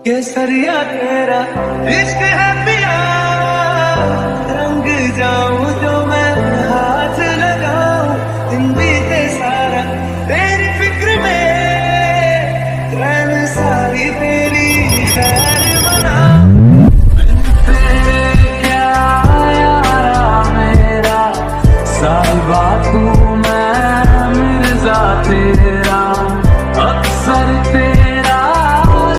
केसरिया तेरा इश्क है पिया, रंग जाऊं जो मैं हाथ लगाऊं, दिन बीते सारा तेरी फिक्र में, रैन सारी तेरी खैर बना। क्या यारा मेरा साहिबा तू